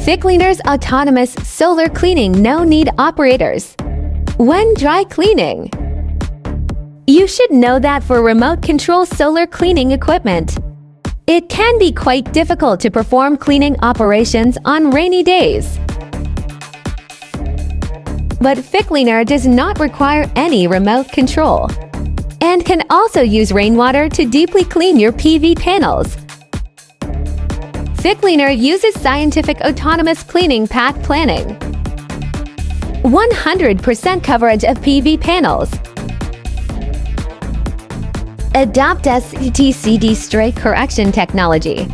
PhiCleaners autonomous solar cleaning no-need operators. When dry cleaning. You should know that for remote control solar cleaning equipment, it can be quite difficult to perform cleaning operations on rainy days. But PhiCleaner does not require any remote control and can also use rainwater to deeply clean your PV panels. PhiCleaner uses scientific autonomous cleaning path planning, 100% coverage of PV panels, adopt SCTCD straight correction technology,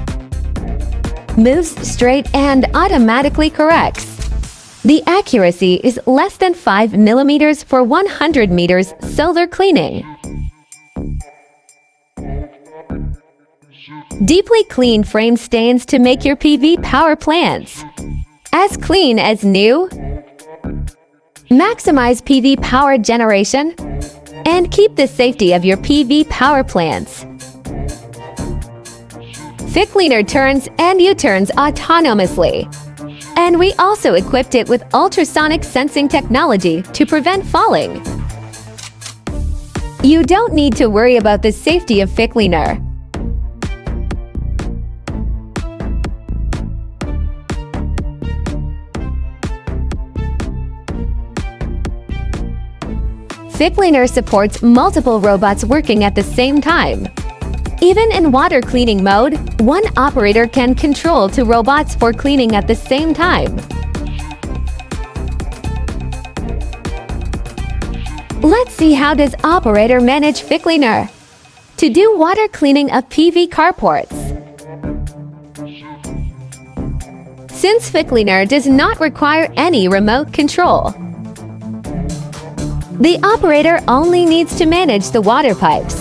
moves straight and automatically corrects. The accuracy is less than 5 millimeters for 100 meters solar cleaning. Deeply clean frame stains to make your PV power plants as clean as new. Maximize PV power generation and keep the safety of your PV power plants. PhiCleaner turns and U-turns autonomously. And we also equipped it with ultrasonic sensing technology to prevent falling. You don't need to worry about the safety of PhiCleaner. PhiCleaner supports multiple robots working at the same time. Even in water cleaning mode, one operator can control two robots for cleaning at the same time. Let's see how does operator manage PhiCleaner to do water cleaning of PV carports. Since PhiCleaner does not require any remote control, the operator only needs to manage the water pipes.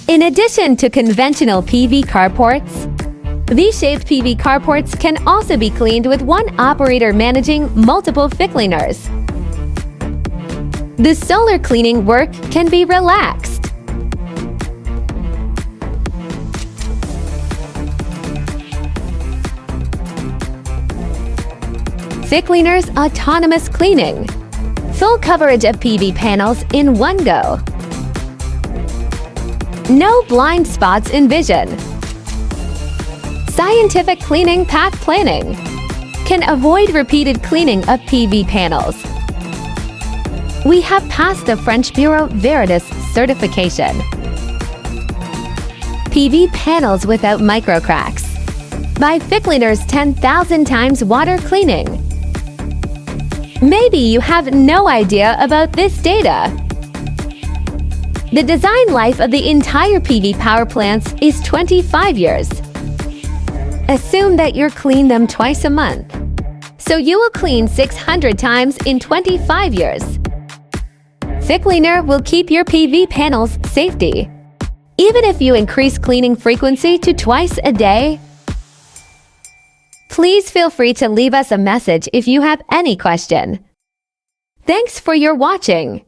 In addition to conventional PV carports, V-shaped PV carports can also be cleaned with one operator managing multiple PhiCleaners. The solar cleaning work can be relaxed. PhiCleaners autonomous cleaning. Full coverage of PV panels in one go. No blind spots in vision. Scientific cleaning path planning can avoid repeated cleaning of PV panels. We have passed the French Bureau Veritas certification. PV panels without microcracks. By PhiCleaners 10,000 times water cleaning. Maybe you have no idea about this data. The design life of the entire PV power plants is 25 years. Assume that you clean them twice a month. So you will clean 600 times in 25 years. PhiCleaner will keep your PV panels safety. Even if you increase cleaning frequency to twice a day, please feel free to leave us a message if you have any question. Thanks for your watching.